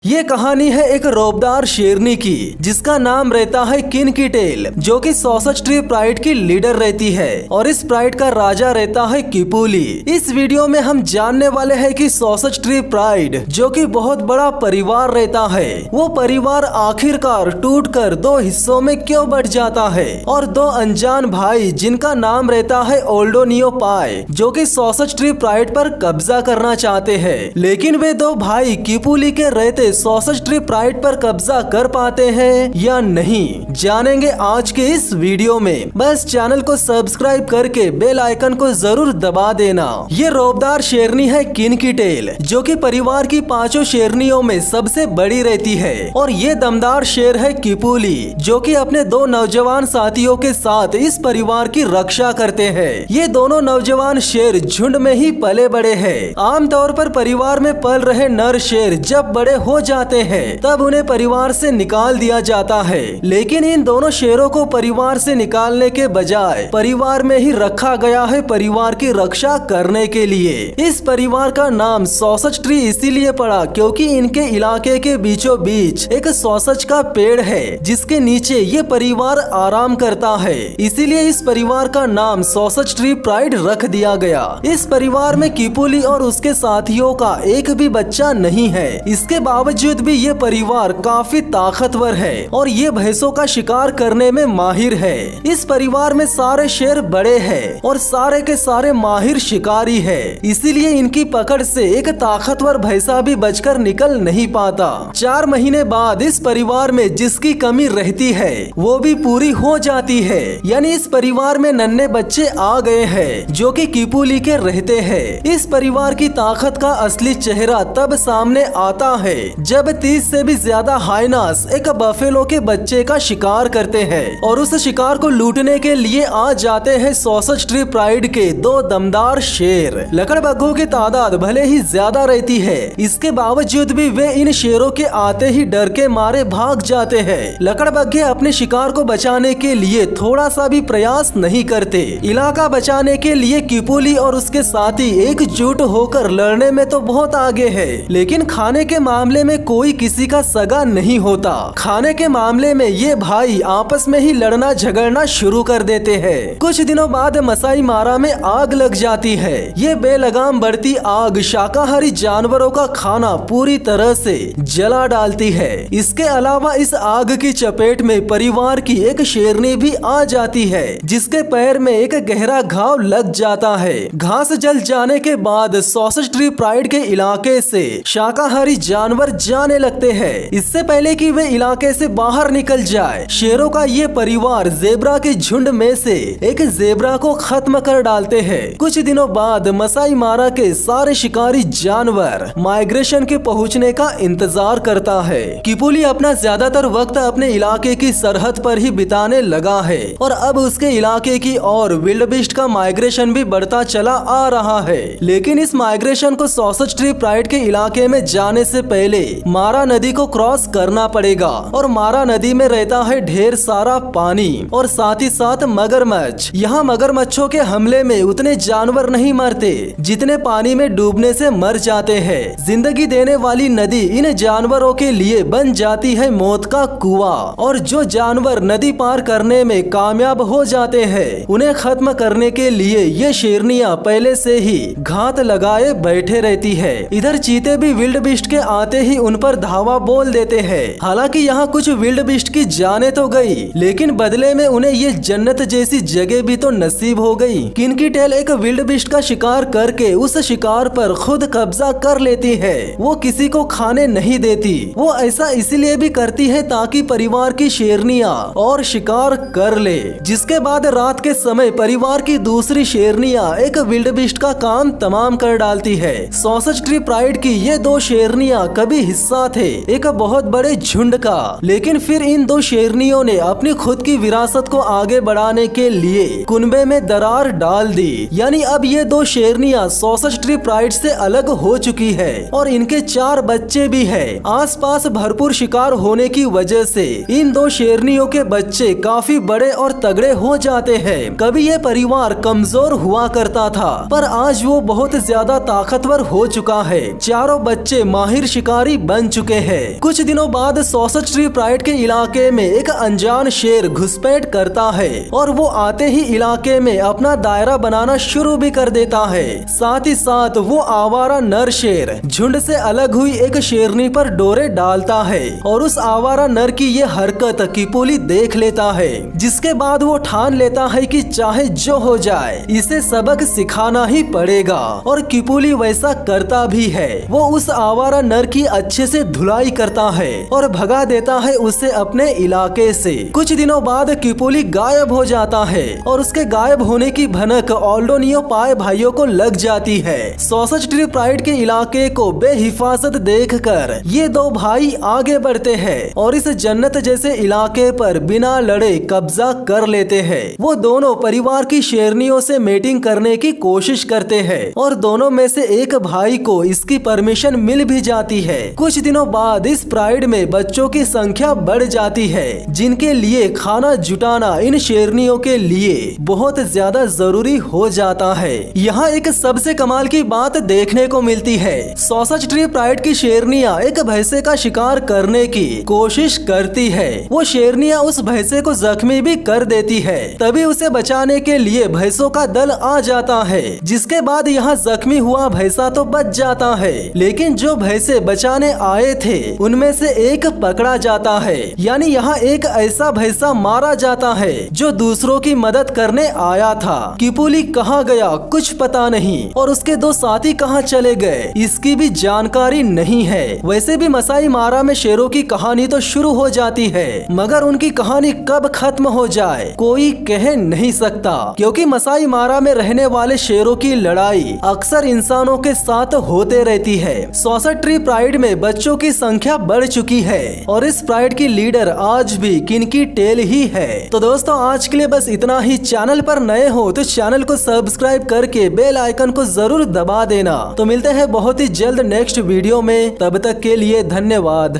ये कहानी है एक रौबदार शेरनी की जिसका नाम रहता है किनकी टेल, जो कि सॉसेज ट्री प्राइड की लीडर रहती है और इस प्राइड का राजा रहता है किपूली। इस वीडियो में हम जानने वाले हैं कि सॉसेज ट्री प्राइड जो कि बहुत बड़ा परिवार रहता है, वो परिवार आखिरकार टूटकर दो हिस्सों में क्यों बट जाता है और दो अनजान भाई जिनका नाम रहता है ओल्डोनियो पाई, जो कि सॉसेज ट्री प्राइड पर कब्जा करना चाहते हैं, लेकिन वे दो भाई किपूली के रहते सॉसेज ट्री प्राइड पर कब्जा कर पाते हैं या नहीं, जानेंगे आज के इस वीडियो में। बस चैनल को सब्सक्राइब करके बेल आइकन को जरूर दबा देना। ये रौबदार शेरनी है किनकी टेल, जो कि परिवार की पांचों शेरनियों में सबसे बड़ी रहती है, और ये दमदार शेर है किपूली, जो कि अपने दो नौजवान साथियों के साथ इस परिवार की रक्षा करते हैं। ये दोनों नौजवान शेर झुंड में ही पले बड़े हैं। आमतौर पर परिवार में पल रहे नर शेर जब बड़े हो जाते हैं तब उन्हें परिवार से निकाल दिया जाता है, लेकिन इन दोनों शेरों को परिवार से निकालने के बजाय परिवार में ही रखा गया है परिवार की रक्षा करने के लिए। इस परिवार का नाम सॉसेज ट्री इसीलिए पड़ा क्योंकि इनके इलाके के बीचों बीच एक सॉसेज का पेड़ है जिसके नीचे ये परिवार आराम करता है, इसीलिए इस परिवार का नाम सॉसेज ट्री प्राइड रख दिया गया। इस परिवार में किपूली और उसके साथियों का एक भी बच्चा नहीं है, इसके बावजूद भी ये परिवार काफी ताकतवर है और ये भैंसों का शिकार करने में माहिर है। इस परिवार में सारे शेर बड़े हैं और सारे के सारे माहिर शिकारी है, इसीलिए इनकी पकड़ से एक ताकतवर भैंसा भी बचकर निकल नहीं पाता। 4 महीने बाद इस परिवार में जिसकी कमी रहती है वो भी पूरी हो जाती है, यानी इस परिवार में नन्हे बच्चे आ गए हैं जो कि किपूली के रहते हैं। इस परिवार की ताकत का असली चेहरा तब सामने आता है जब 30 से भी ज्यादा हाइनास एक बफेलो के बच्चे का शिकार करते हैं और उस शिकार को लूटने के लिए आ जाते हैं सॉसेज ट्री प्राइड के दो दमदार शेर। लकड़बग्घों की तादाद भले ही ज्यादा रहती है, इसके बावजूद भी वे इन शेरों के आते ही डर के मारे भाग जाते हैं। लकड़बग्घे अपने शिकार को बचाने के लिए थोड़ा सा भी प्रयास नहीं करते। इलाका बचाने के लिए किपूली और उसके साथी एकजुट होकर लड़ने में तो बहुत आगे है, लेकिन खाने के मामले में कोई किसी का सगा नहीं होता। खाने के मामले में ये भाई आपस में ही लड़ना झगड़ना शुरू कर देते हैं। कुछ दिनों बाद मसाई मारा में आग लग जाती है। ये बेलगाम बढ़ती आग शाकाहारी जानवरों का खाना पूरी तरह से जला डालती है। इसके अलावा इस आग की चपेट में परिवार की एक शेरनी भी आ जाती है जिसके पैर में एक गहरा घाव लग जाता है। घास जल जाने के बाद सॉसेज ट्री प्राइड के इलाके से शाकाहारी जानवर जाने लगते हैं। इससे पहले कि वे इलाके से बाहर निकल जाए, शेरों का ये परिवार जेब्रा के झुंड में से एक जेब्रा को खत्म कर डालते हैं। कुछ दिनों बाद मसाई मारा के सारे शिकारी जानवर माइग्रेशन के पहुंचने का इंतजार करता है। किपूली अपना ज्यादातर वक्त अपने इलाके की सरहद पर ही बिताने लगा है और अब उसके इलाके की और विल्डबिस्ट का माइग्रेशन भी बढ़ता चला आ रहा है, लेकिन इस माइग्रेशन को सॉसेज ट्री प्राइड के इलाके में जाने से पहले मारा नदी को क्रॉस करना पड़ेगा और मारा नदी में रहता है ढेर सारा पानी और साथ ही साथ मगरमच्छ। यहाँ मगरमच्छों के हमले में उतने जानवर नहीं मरते जितने पानी में डूबने से मर जाते हैं। जिंदगी देने वाली नदी इन जानवरों के लिए बन जाती है मौत का कुआं, और जो जानवर नदी पार करने में कामयाब हो जाते हैं उन्हें खत्म करने के लिए ये शेरनियां पहले से ही घात लगाए बैठे रहती है। इधर चीते भी विल्डबिस्ट के आते ही उन पर धावा बोल देते हैं। हालांकि यहाँ कुछ विल्डबिस्ट की जाने तो गई, लेकिन बदले में उन्हें ये जन्नत जैसी जगह भी तो नसीब हो गई। किनकी टेल एक विल्डबिस्ट का शिकार करके उस शिकार पर खुद कब्जा कर लेती है। वो किसी को खाने नहीं देती। वो ऐसा इसलिए भी करती है ताकि परिवार की शेरनियां और शिकार कर ले। जिसके बाद रात के समय परिवार की दूसरी शेरनियां एक विल्डबिस्ट का काम तमाम कर डालती है। सॉसेज ट्री प्राइड की ये दो शेरनियां कभी हिस्सा थे एक बहुत बड़े झुंड का, लेकिन फिर इन दो शेरनियों ने अपनी खुद की विरासत को आगे बढ़ाने के लिए कुनबे में दरार डाल दी, यानी अब ये दो शेरनियां सॉसेज ट्री प्राइड से अलग हो चुकी है और इनके 4 बच्चे भी हैं। आसपास भरपूर शिकार होने की वजह से इन दो शेरनियों के बच्चे काफी बड़े और तगड़े हो जाते हैं। कभी ये परिवार कमजोर हुआ करता था पर आज वो बहुत ज्यादा ताकतवर हो चुका है। चारों बच्चे माहिर शिकारी अधिकारी बन चुके हैं। कुछ दिनों बाद सॉसेज ट्री प्राइड के इलाके में एक अनजान शेर घुसपैठ करता है और वो आते ही इलाके में अपना दायरा बनाना शुरू भी कर देता है। साथ ही साथ वो आवारा नर शेर झुंड से अलग हुई एक शेरनी पर डोरे डालता है और उस आवारा नर की ये हरकत किपुली देख लेता है, जिसके बाद वो ठान लेता है कि चाहे जो हो जाए इसे सबक सिखाना ही पड़ेगा। और किपुली वैसा करता भी है। वो उस आवारा नर की अच्छे से धुलाई करता है और भगा देता है उसे अपने इलाके से। कुछ दिनों बाद किपुली गायब हो जाता है और उसके गायब होने की भनक ऑल्डोनियो पाए भाइयों को लग जाती है। सॉसेज ट्री प्राइड के इलाके को बेहिफाजत देखकर ये दो भाई आगे बढ़ते हैं और इस जन्नत जैसे इलाके पर बिना लड़े कब्जा कर लेते हैं। वो दोनों परिवार की शेरनियों से मीटिंग करने की कोशिश करते हैं और दोनों में से एक भाई को इसकी परमिशन मिल भी जाती है। कुछ दिनों बाद इस प्राइड में बच्चों की संख्या बढ़ जाती है, जिनके लिए खाना जुटाना इन शेरनियों के लिए बहुत ज्यादा जरूरी हो जाता है। यहाँ एक सबसे कमाल की बात देखने को मिलती है। सॉसेज ट्री प्राइड की शेरनियाँ एक भैंसे का शिकार करने की कोशिश करती है। वो शेरनियाँ उस भैंसे को जख्मी भी कर देती है। तभी उसे बचाने के लिए भैंसों का दल आ जाता है, जिसके बाद यहाँ जख्मी हुआ भैंसा तो बच जाता है, लेकिन जो भैंसे बचाने आए थे उनमें से एक पकड़ा जाता है। यानी यहाँ एक ऐसा भैंसा मारा जाता है जो दूसरों की मदद करने आया था। किपुली कहाँ गया कुछ पता नहीं और उसके दो साथी कहाँ चले गए इसकी भी जानकारी नहीं है। वैसे भी मसाई मारा में शेरों की कहानी तो शुरू हो जाती है, मगर उनकी कहानी कब खत्म हो जाए कोई कह नहीं सकता, क्योंकि मसाई मारा में रहने वाले शेरों की लड़ाई अक्सर इंसानों के साथ होते रहती है। सॉसेज ट्री प्राइड में बच्चों की संख्या बढ़ चुकी है और इस प्राइड की लीडर आज भी किनकी टेल ही है। तो दोस्तों आज के लिए बस इतना ही। चैनल पर नए हो तो चैनल को सब्सक्राइब करके बेल आइकन को जरूर दबा देना। तो मिलते हैं बहुत ही जल्द नेक्स्ट वीडियो में, तब तक के लिए धन्यवाद।